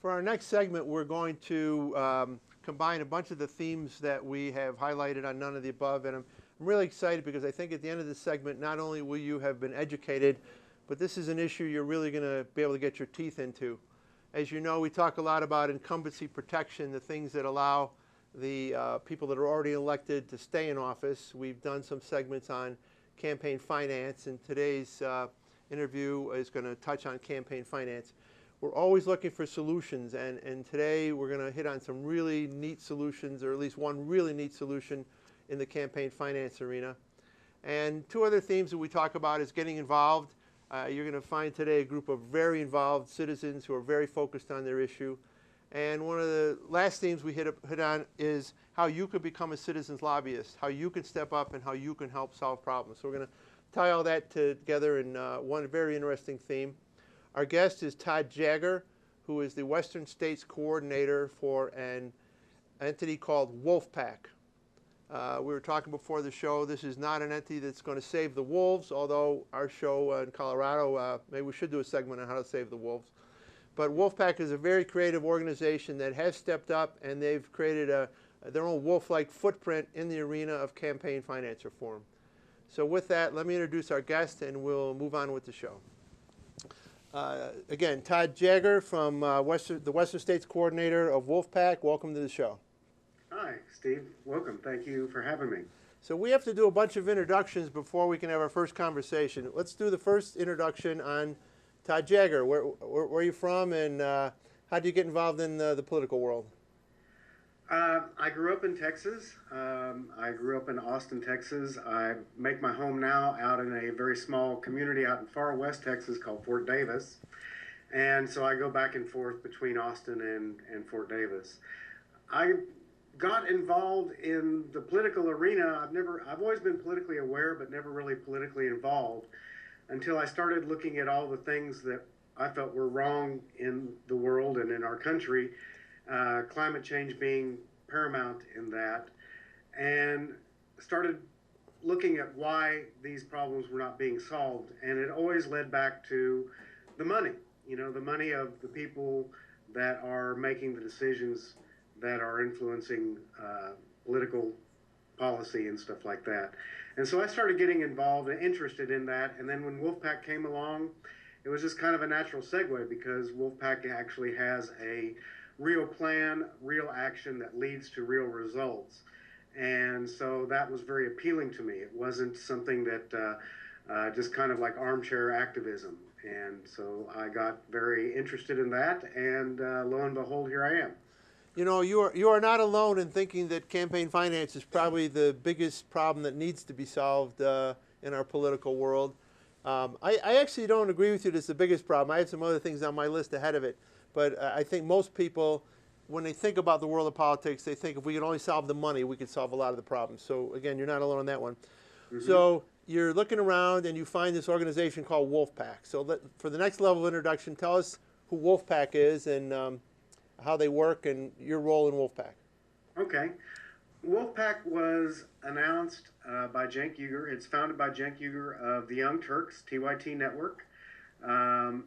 For our next segment, we're going to combine a bunch of the themes that we have highlighted on None of the Above, and I'm really excited because I think at the end of this segment, not only will you have been educated, but this is an issue you're really going to be able to get your teeth into. As you know, we talk a lot about incumbency protection, the things that allow the people that are already elected to stay in office. We've done some segments on campaign finance, and today's interview is going to touch on campaign finance. We're always looking for solutions, and today we're going to hit on some really neat solutions, or at least one really neat solution in the campaign finance arena. And two other themes that we talk about is getting involved. You're going to find today a group of very involved citizens who are very focused on their issue. And one of the last themes we hit on is how you could become a citizens lobbyist, how you can step up and how you can help solve problems. So we're going to tie all that together in one very interesting theme. Our guest is Todd Jagger, who is the Western States Coordinator for an entity called PAC. We were talking before the show, this is not an entity that's going to save the wolves, although our show in Colorado, maybe we should do a segment on how to save the wolves. But PAC is a very creative organization that has stepped up, and they've created their own wolf-like footprint in the arena of campaign finance reform. So with that, let me introduce our guest, and we'll move on with the show. Again, Todd Jagger from the Western States Coordinator of PAC. Welcome to the show. Hi, Steve. Welcome. Thank you for having me. So we have to do a bunch of introductions before we can have our first conversation. Let's do the first introduction on Todd Jagger. Where are you from, and how did you get involved in the political world? I grew up in Texas. I grew up in Austin, Texas. I make my home now out in a very small community out in far west Texas called Fort Davis. And so I go back and forth between Austin and Fort Davis. I got involved in the political arena. I've always been politically aware, but never really politically involved until I started looking at all the things that I felt were wrong in the world and in our country. Climate change being paramount in that, and started looking at why these problems were not being solved. And it always led back to the money, the money of the people that are making the decisions that are influencing political policy and stuff like that. And so I started getting involved and interested in that. And then when PAC came along, it was just kind of a natural segue, because PAC actually has a real plan, real action that leads to real results. And so that was very appealing to me. It wasn't something that just kind of like armchair activism. And so I got very interested in that, and lo and behold, here I am. You know, you are not alone in thinking that campaign finance is probably the biggest problem that needs to be solved in our political world. I actually don't agree with you that it's the biggest problem. I have some other things on my list ahead of it. But I think most people, when they think about the world of politics, they think if we could only solve the money, we could solve a lot of the problems. So again, you're not alone on that one. Mm-hmm. So you're looking around and you find this organization called PAC. So for the next level of introduction, tell us who PAC is and how they work and your role in PAC. Okay. PAC was announced by Cenk Uygur. It's founded by Cenk Uygur of the Young Turks, TYT Network. Cenk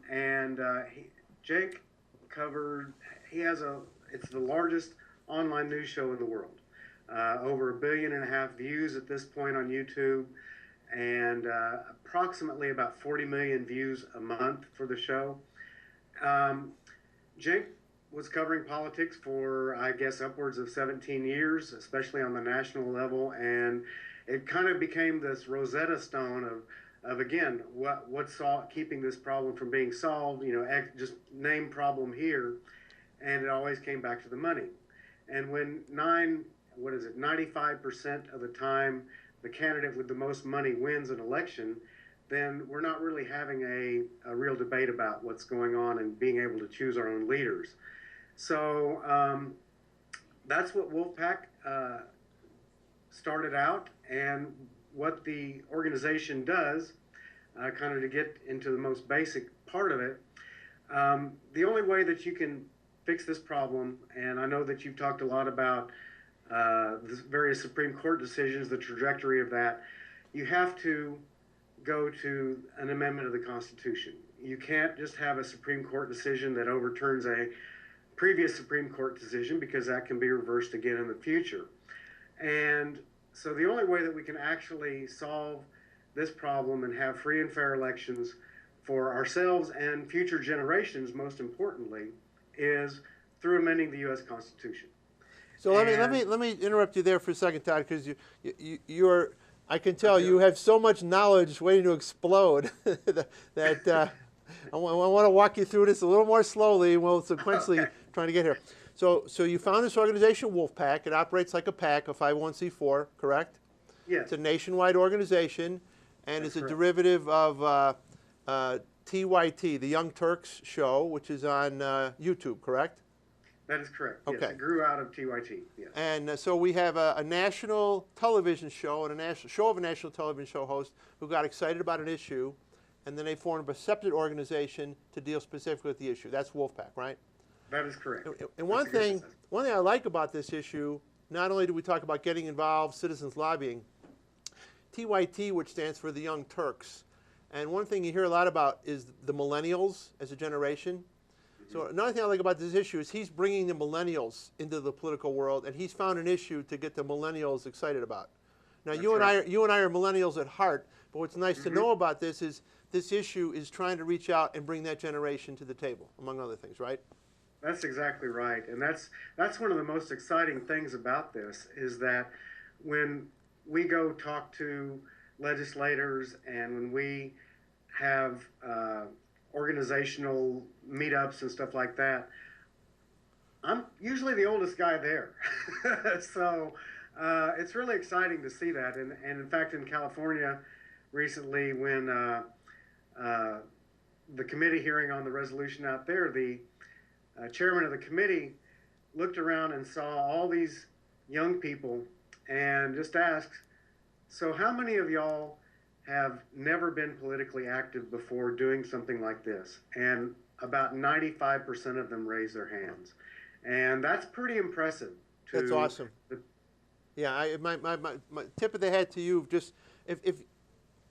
it's the largest online news show in the world. Over 1.5 billion views at this point on YouTube, and approximately about 40 million views a month for the show. Cenk was covering politics for, I guess, upwards of 17 years, especially on the national level, and it kind of became this Rosetta Stone of again, what's keeping this problem from being solved, just name problem here, and it always came back to the money. And when 95% of the time the candidate with the most money wins an election, then we're not really having a real debate about what's going on and being able to choose our own leaders. So that's what PAC started out, and what the organization does, kind of to get into the most basic part of it, the only way that you can fix this problem, and I know that you've talked a lot about the various Supreme Court decisions, the trajectory of that, you have to go to an amendment of the Constitution. You can't just have a Supreme Court decision that overturns a previous Supreme Court decision, because that can be reversed again in the future. And so the only way that we can actually solve this problem and have free and fair elections for ourselves and future generations, most importantly, is through amending the U.S. Constitution. So let me interrupt you there for a second, Todd, because you're I can tell you have so much knowledge waiting to explode that I want to walk you through this a little more slowly, and we'll sequentially trying to get here. So you found this organization, Wolfpack. It operates like a PAC, a 501c4, correct? Yes. It's a nationwide organization, and it's a derivative of TYT, the Young Turks show, which is on YouTube, correct? That is correct. Okay. Yes, it grew out of TYT. Yes. And so we have a national television show and a national television show host who got excited about an issue, and then they formed a separate organization to deal specifically with the issue. That's Wolfpack, right? That is correct. And one thing I like about this issue, not only do we talk about getting involved, citizens lobbying, TYT, which stands for the Young Turks, and one thing you hear a lot about is the millennials as a generation. So another thing I like about this issue is he's bringing the millennials into the political world, and he's found an issue to get the millennials excited about. Now, you and I are millennials at heart, but what's nice to know about this is this issue is trying to reach out and bring that generation to the table, among other things, right? That's exactly right, and that's one of the most exciting things about this is that when we go talk to legislators and when we have organizational meetups and stuff like that, I'm usually the oldest guy there. So it's really exciting to see that. And in fact, in California recently, when the committee hearing on the resolution out there, the chairman of the committee looked around and saw all these young people and just asked, so how many of y'all have never been politically active before doing something like this? And about 95% of them raised their hands. And that's pretty impressive. That's awesome. Yeah, my tip of the hat to you, just if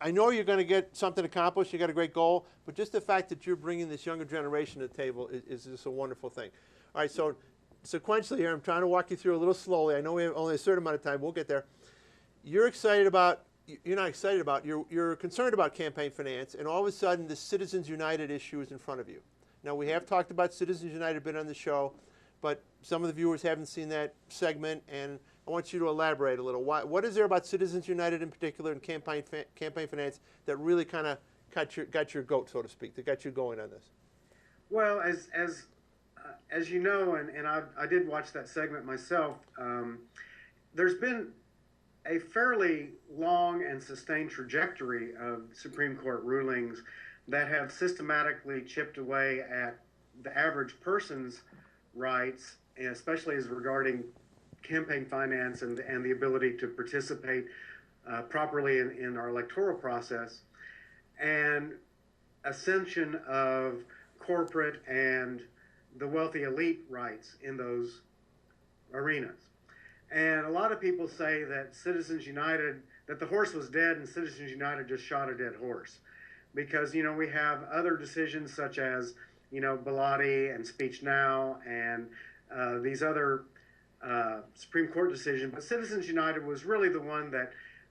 I know you're going to get something accomplished, you got a great goal, but just the fact that you're bringing this younger generation to the table is just a wonderful thing. All right, so sequentially here, I'm trying to walk you through a little slowly. I know we have only a certain amount of time. We'll get there. You're excited about, you're not excited about, you're concerned about campaign finance, and all of a sudden the Citizens United issue is in front of you. Now, we have talked about Citizens United a bit on the show, but some of the viewers haven't seen that segment, and I want you to elaborate a little. What is there about Citizens United in particular and campaign finance that really kind of got your goat, so to speak, that got you going on this? Well, as you know, and I did watch that segment myself, there's been a fairly long and sustained trajectory of Supreme Court rulings that have systematically chipped away at the average person's rights, especially as regarding campaign finance and the ability to participate properly in our electoral process, and ascension of corporate and the wealthy elite rights in those arenas. And a lot of people say that Citizens United, that the horse was dead and Citizens United just shot a dead horse. Because, you know, we have other decisions such as, you know, Bilotti and Speech Now and these other Supreme Court decisions. But Citizens United was really the one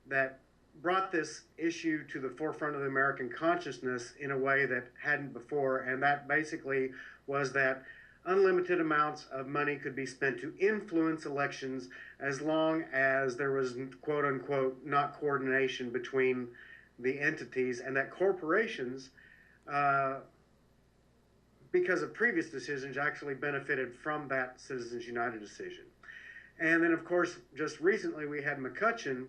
that brought this issue to the forefront of the American consciousness in a way that hadn't before. And that basically was that unlimited amounts of money could be spent to influence elections as long as there was, quote unquote, not coordination between the entities, and that corporations, because of previous decisions, actually benefited from that Citizens United decision. And then, of course, just recently we had McCutcheon,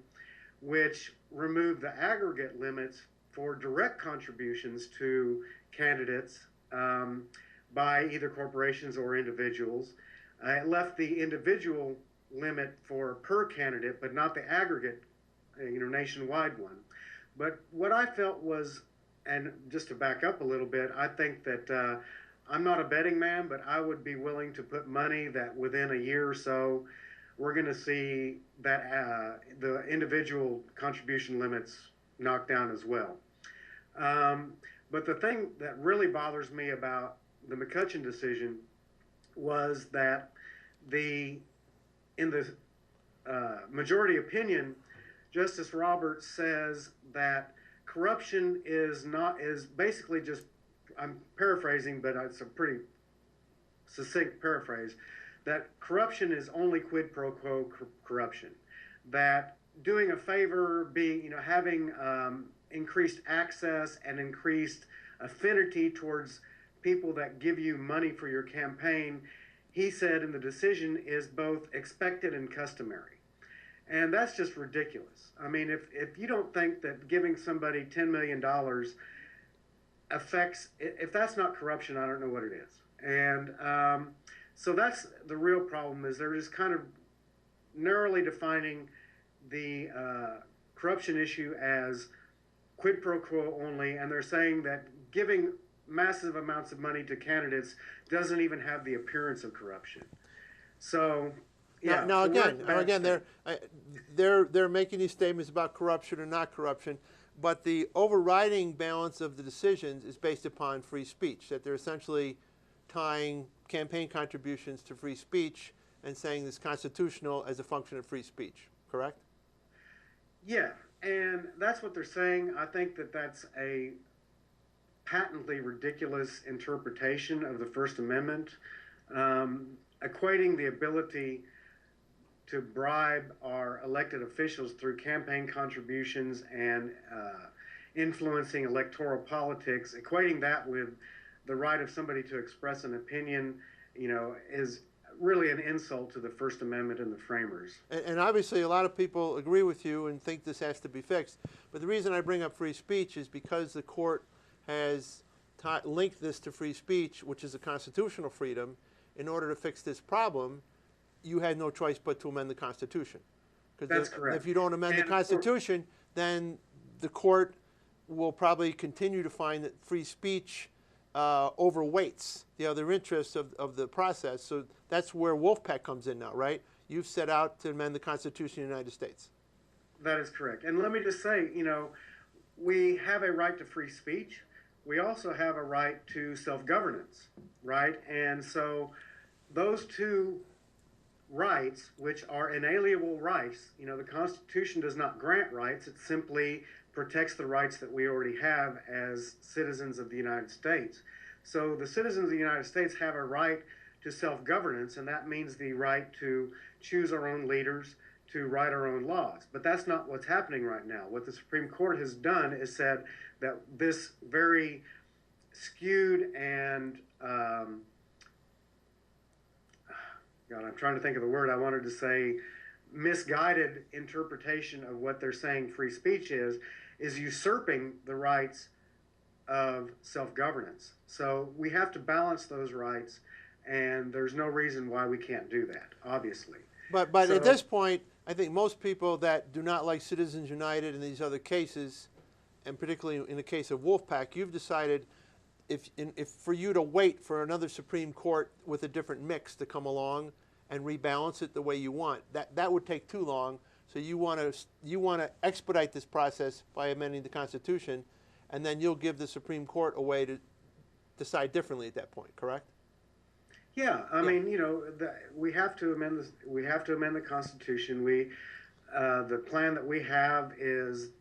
which removed the aggregate limits for direct contributions to candidates by either corporations or individuals. It left the individual limit for per candidate, but not the aggregate, nationwide one. But what I felt was, and just to back up a little bit, I think that I'm not a betting man, but I would be willing to put money that within a year or so, we're going to see that the individual contribution limits knocked down as well. But the thing that really bothers me about the McCutcheon decision was that in the majority opinion, Justice Roberts says that corruption is basically just, I'm paraphrasing, but it's a pretty succinct paraphrase, that corruption is only quid pro quo corruption. That doing a favor, having increased access and increased affinity towards people that give you money for your campaign, he said in the decision, is both expected and customary. And that's just ridiculous. I mean, if you don't think that giving somebody $10 million affects, if that's not corruption, I don't know what it is. And so that's the real problem, is they're just kind of narrowly defining the corruption issue as quid pro quo only, and they're saying that giving massive amounts of money to candidates doesn't even have the appearance of corruption. So, yeah. Now again, they're making these statements about corruption or not corruption, but the overriding balance of the decisions is based upon free speech. That they're essentially tying campaign contributions to free speech and saying this constitutional as a function of free speech. Correct? Yeah, and that's what they're saying. I think that that's a patently ridiculous interpretation of the First Amendment, equating the ability to bribe our elected officials through campaign contributions and influencing electoral politics, equating that with the right of somebody to express an opinion, is really an insult to the First Amendment and the framers. And obviously a lot of people agree with you and think this has to be fixed. But the reason I bring up free speech is because the court has linked this to free speech, which is a constitutional freedom. In order to fix this problem, you had no choice but to amend the Constitution. That's correct. If you don't amend the Constitution, then the court will probably continue to find that free speech overweights the other interests of the process. So that's where PAC comes in now, right? You've set out to amend the Constitution of the United States. That is correct. And let me just say, we have a right to free speech. We also have a right to self-governance, right? And so those two rights, which are inalienable rights, the Constitution does not grant rights. It simply protects the rights that we already have as citizens of the United States. So the citizens of the United States have a right to self-governance, and that means the right to choose our own leaders, to write our own laws. But that's not what's happening right now. What the Supreme Court has done is said that this very skewed and God, I'm trying to think of the word I wanted to say, misguided interpretation of what they're saying free speech is usurping the rights of self-governance. So we have to balance those rights, and there's no reason why we can't do that, obviously. But so, at this point, I think most people that do not like Citizens United and these other cases, and particularly in the case of PAC, you've decided if for you to wait for another Supreme Court with a different mix to come along and rebalance it the way you want, that would take too long. So you want to expedite this process by amending the Constitution, and then you'll give the Supreme Court a way to decide differently at that point. Correct? Yeah, I mean, we have to amend this. We have to amend the Constitution. The plan that we have is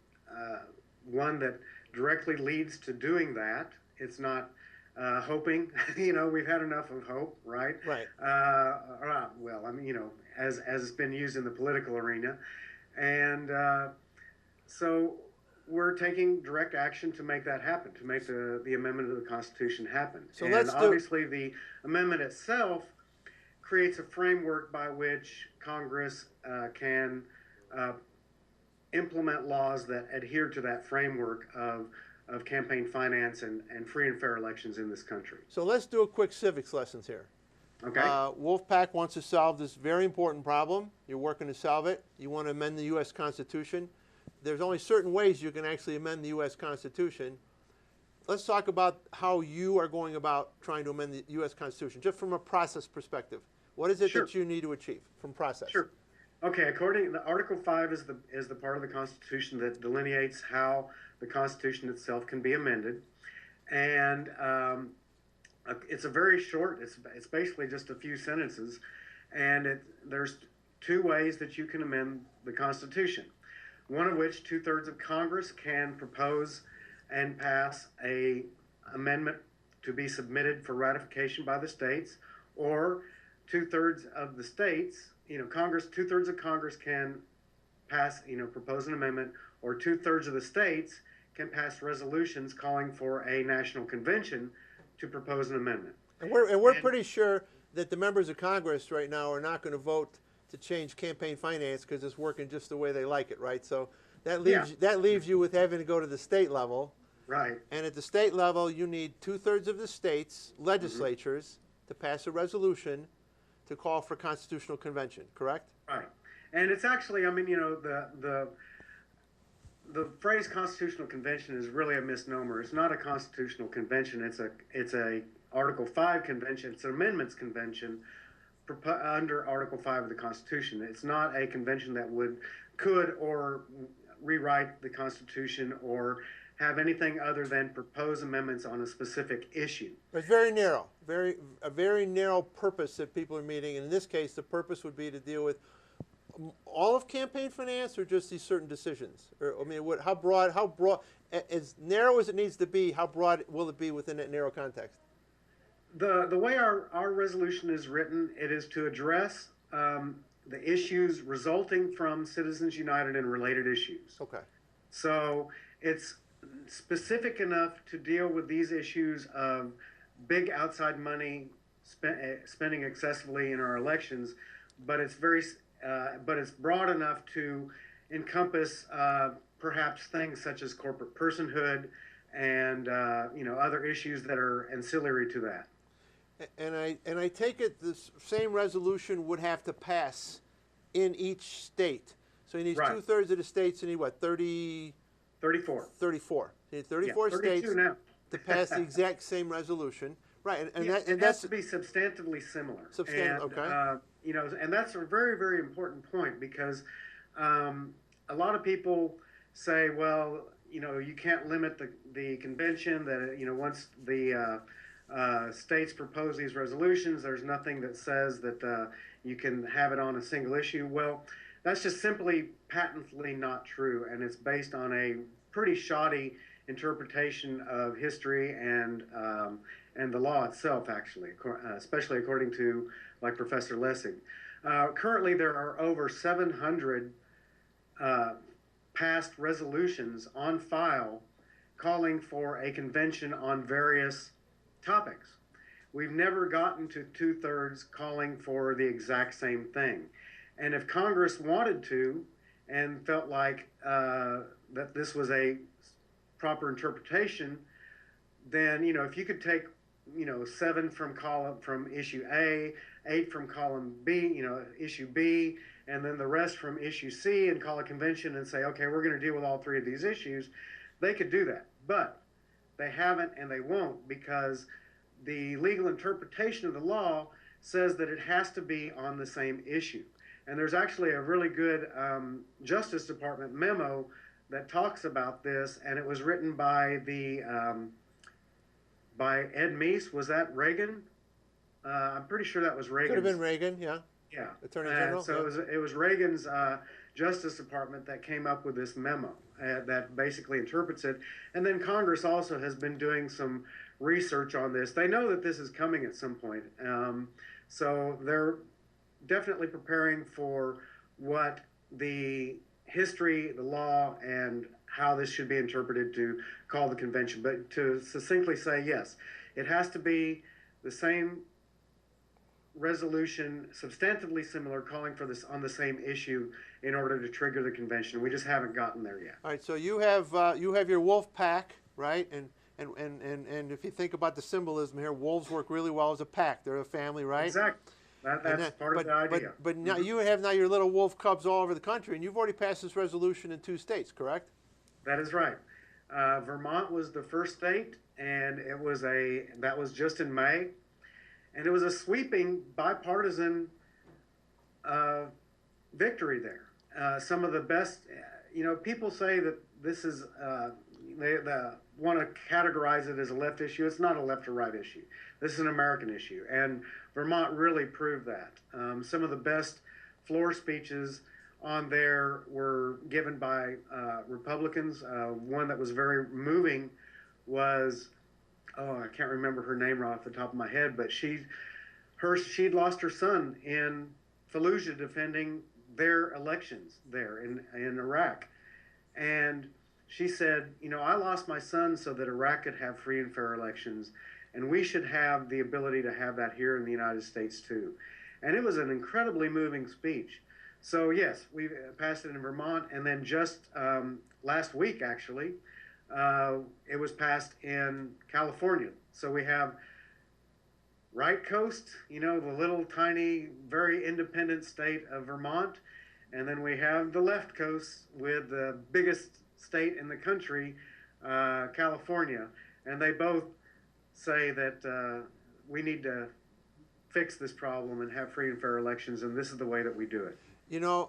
one that directly leads to doing that. It's not hoping. We've had enough of hope, right? Right. Well, I mean, as it's been used in the political arena, and so we're taking direct action to make that happen, to make the amendment of the Constitution happen. So and obviously the amendment itself creates a framework by which Congress can implement laws that adhere to that framework of campaign finance and free and fair elections in this country. So let's do a quick civics lessons here. Okay. PAC wants to solve this very important problem. You're working to solve it. You want to amend the U.S. Constitution. There's only certain ways you can actually amend the U.S. Constitution. Let's talk about how you are going about trying to amend the U.S. Constitution, just from a process perspective. What is it Sure. that you need to achieve from process? Sure. Okay, according to Article 5 is the part of the Constitution that delineates how the Constitution itself can be amended. And It's a very short. It's basically just a few sentences, and there's two ways that you can amend the Constitution. One of which 2/3 of Congress can propose and pass a amendment to be submitted for ratification by the states, or 2/3 of the states, Congress, 2/3 of Congress can pass, propose an amendment, or 2/3 of the states can pass resolutions calling for a national convention to propose an amendment. And we're pretty sure that the members of Congress right now are not going to vote to change campaign finance because it's working just the way they like it, right? So that leaves you with having to go to the state level. Right. And at the state level, you need 2/3 of the states' legislatures to pass a resolution to call for constitutional convention, correct? Right. And it's actually, I mean, the phrase constitutional convention is really a misnomer. It's not a constitutional convention. It's a Article 5 convention. It's an amendments convention under Article 5 of the Constitution. It's not a convention that could or rewrite the Constitution or have anything other than propose amendments on a specific issue. It's very narrow, a very narrow purpose that people are meeting. And in this case, the purpose would be to deal with all of campaign finance or just these certain decisions? Or, I mean, how broad, as narrow as it needs to be, how broad will it be within that narrow context? The way our resolution is written, it is to address the issues resulting from Citizens United and related issues. Okay. So it's specific enough to deal with these issues of big outside money spending excessively in our elections, but it's broad enough to encompass perhaps things such as corporate personhood and other issues that are ancillary to that. And I take it this same resolution would have to pass in each state. So you need 2/3 of the states. You need what, 34. 34. You need 34 states now. to pass the exact same resolution. Right, and it that's has to be substantively similar. Okay. And that's a very, very important point because a lot of people say, well, you can't limit the convention. That once the states propose these resolutions, there's nothing that says that you can have it on a single issue. Well, that's just simply patently not true, and it's based on a pretty shoddy interpretation of history and the law itself, actually, especially according to like Professor Lessig. Currently, there are over 700 passed resolutions on file calling for a convention on various topics. We've never gotten to 2/3 calling for the exact same thing. And if Congress wanted to and felt like that this was a proper interpretation, then, if you could take, 7 from issue A, 8 from column B, issue B, and then the rest from issue C and call a convention and say, okay, we're going to deal with all 3 of these issues, they could do that. But they haven't and they won't because the legal interpretation of the law says that it has to be on the same issue. And there's actually a really good Justice Department memo that talks about this, and it was written by by Ed Meese. Was that Reagan? I'm pretty sure that was Reagan. Could have been Reagan, yeah. Yeah. Attorney General. So it was Reagan's Justice Department that came up with this memo that basically interprets it. And then Congress also has been doing some research on this. They know that this is coming at some point. So they're definitely preparing for what the history, the law, and how this should be interpreted to call the convention. But to succinctly say, yes, it has to be the same resolution, substantively similar, calling for this on the same issue in order to trigger the convention. We just haven't gotten there yet. All right, so you have your wolf pack, right? And if you think about the symbolism here, wolves work really well as a pack. They're a family, right? Exactly. That's part of the idea. But now you have your little wolf cubs all over the country, and you've already passed this resolution in 2 states, correct? That is right. Vermont was the first state, and that was just in May, and it was a sweeping bipartisan victory there. Some of the best, people say that this is they want to categorize it as a left issue. It's not a left or right issue. This is an American issue, and Vermont really proved that. Some of the best floor speeches on there were given by Republicans. One that was very moving was, oh, I can't remember her name right off the top of my head, but she'd lost her son in Fallujah defending their elections there in Iraq. And she said, you know, I lost my son so that Iraq could have free and fair elections, and we should have the ability to have that here in the United States too. And it was an incredibly moving speech. So yes, we passed it in Vermont, and then just last week, actually, it was passed in California. So we have right coast, you know, the little tiny, very independent state of Vermont, and then we have the left coast with the biggest state in the country, California, and they both say that we need to fix this problem and have free and fair elections, and this is the way that we do it. You know,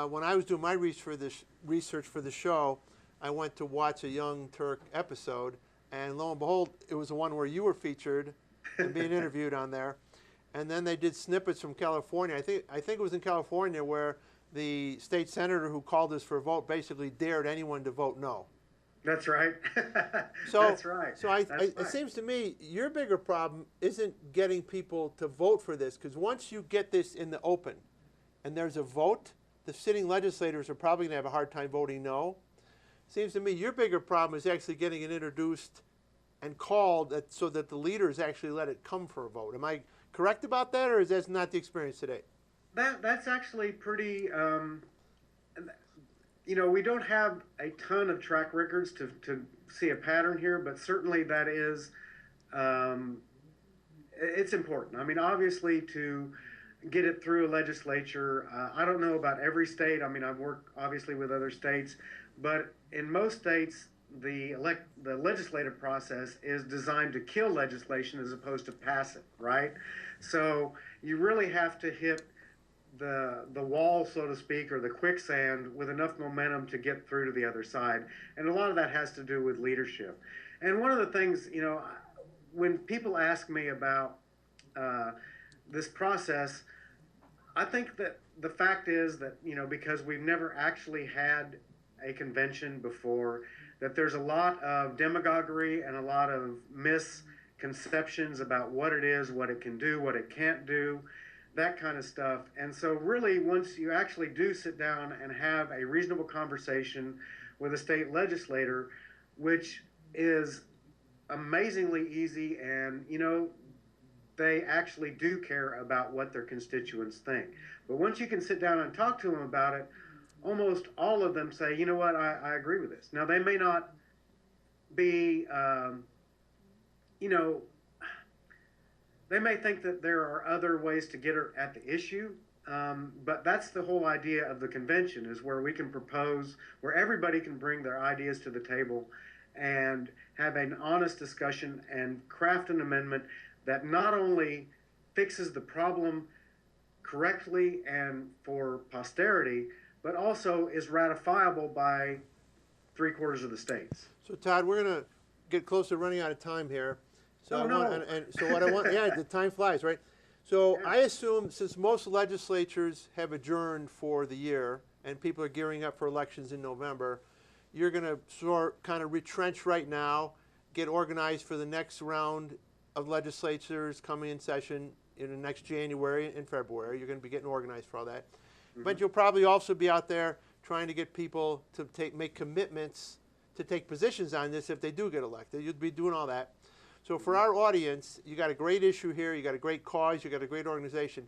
when I was doing my research for the show, I went to watch a Young Turk episode, and lo and behold, it was the one where you were featured and being interviewed on there. And then they did snippets from California. I think it was in California where the state senator who called us for a vote basically dared anyone to vote no. That's right. So, That's right. So it seems to me your bigger problem isn't getting people to vote for this, because once you get this in the open and there's a vote, the sitting legislators are probably going to have a hard time voting no. Seems to me your bigger problem is actually getting it introduced and called so that the leaders actually let it come for a vote. Am I correct about that, or is that not the experience today? That's actually pretty, you know, we don't have a ton of track records to see a pattern here, but certainly that is, it's important. I mean, obviously to get it through a legislature, I don't know about every state. I mean, I've worked obviously with other states, but in most states, the legislative process is designed to kill legislation as opposed to pass it, right? So you really have to hit the wall, so to speak, or the quicksand with enough momentum to get through to the other side. And a lot of that has to do with leadership. And one of the things, you know, when people ask me about this process, I think that the fact is that, you know, because we've never actually had a convention before, that there's a lot of demagoguery and a lot of misconceptions about what it is, what it can do, what it can't do, that kind of stuff. And so really, once you actually do sit down and have a reasonable conversation with a state legislator, which is amazingly easy, and, you know, they actually do care about what their constituents think. But once you can sit down and talk to them about it, almost all of them say, you know what, I agree with this. Now, they may not be, you know, they may think that there are other ways to get at the issue, but that's the whole idea of the convention, is where we can propose, where everybody can bring their ideas to the table and have an honest discussion and craft an amendment that not only fixes the problem correctly and for posterity, but also is ratifiable by 3/4 of the states. So Todd, we're going to get close to running out of time here. So oh, no. So what I want, yeah, the time flies, right? So Yeah. I assume, since most legislatures have adjourned for the year and people are gearing up for elections in November, you're going to kind of retrench right now, get organized for the next round of legislatures coming in session in the next January and February. You're going to be getting organized for all that. Mm-hmm. But you'll probably also be out there trying to get people to make commitments to take positions on this if they do get elected. You'll be doing all that. So for our audience, you got a great issue here, you got a great cause, you got a great organization.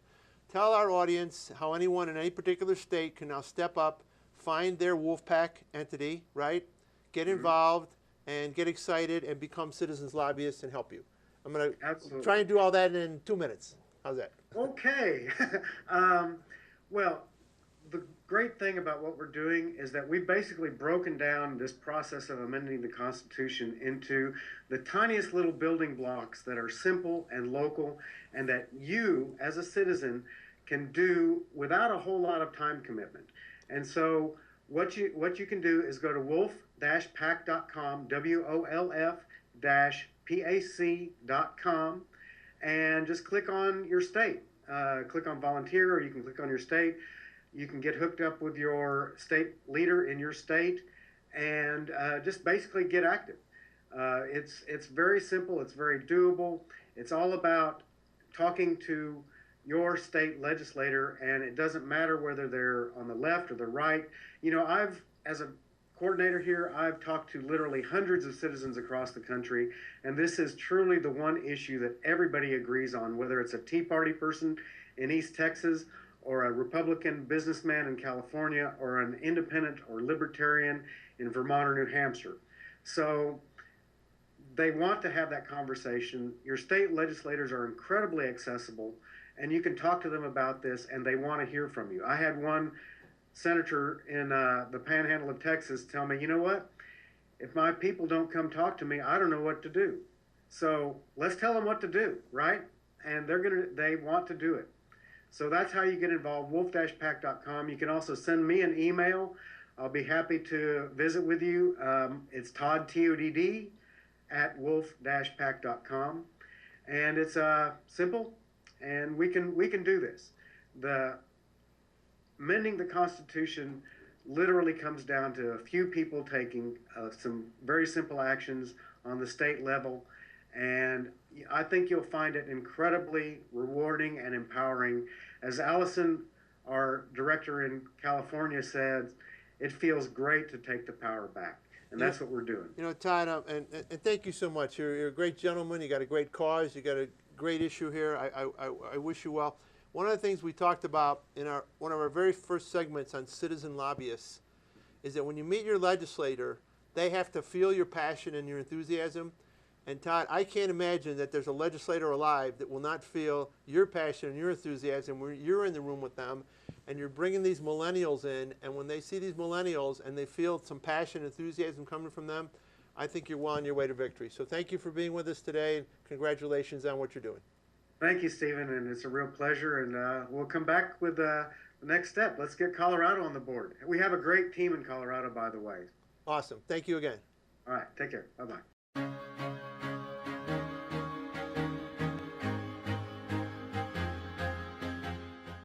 Tell our audience how anyone in any particular state can now step up, find their Wolfpack entity, right? Get involved and get excited and become citizens lobbyists and help you. I'm going to try and do all that in 2 minutes. How's that? Okay. Well, the great thing about what we're doing is that we've basically broken down this process of amending the Constitution into the tiniest little building blocks that are simple and local, and that you, as a citizen, can do without a whole lot of time commitment. And so what you can do is go to wolf-pac.com, WOLF-PAC.com, and just click on your state. Click on volunteer, or you can click on your state. You can get hooked up with your state leader in your state and just basically get active. It's very simple. It's very doable. It's all about talking to your state legislator, and it doesn't matter whether they're on the left or the right. You know, as a coordinator here, I've talked to literally hundreds of citizens across the country, and this is truly the one issue that everybody agrees on, whether it's a Tea Party person in East Texas, or a Republican businessman in California, or an independent or libertarian in Vermont or New Hampshire. So they want to have that conversation. Your state legislators are incredibly accessible, and you can talk to them about this, and they want to hear from you. I had one senator in the panhandle of Texas tell me, you know what? If my people don't come talk to me, I don't know what to do. So let's tell them what to do, right? And they want to do it. So that's how you get involved, wolf-pac.com. You can also send me an email. I'll be happy to visit with you. It's Todd, Todd, at wolf-pac.com. And it's simple, and we can do this. The mending the Constitution literally comes down to a few people taking some very simple actions on the state level, and I think you'll find it incredibly rewarding and empowering. As Allison, our director in California, said, it feels great to take the power back, and that's what we're doing. You know, Todd, and thank you so much. You're a great gentleman. You got a great cause. You got a great issue here. I wish you well. One of the things we talked about in one of our very first segments on citizen lobbyists is that when you meet your legislator, they have to feel your passion and your enthusiasm. And Todd, I can't imagine that there's a legislator alive that will not feel your passion and your enthusiasm when you're in the room with them and you're bringing these millennials in, and when they see these millennials and they feel some passion and enthusiasm coming from them, I think you're well on your way to victory. So thank you for being with us today, and congratulations on what you're doing. Thank you, Stephen, and it's a real pleasure, and we'll come back with the next step. Let's get Colorado on the board. We have a great team in Colorado, by the way. Awesome. Thank you again. All right. Take care. Bye-bye.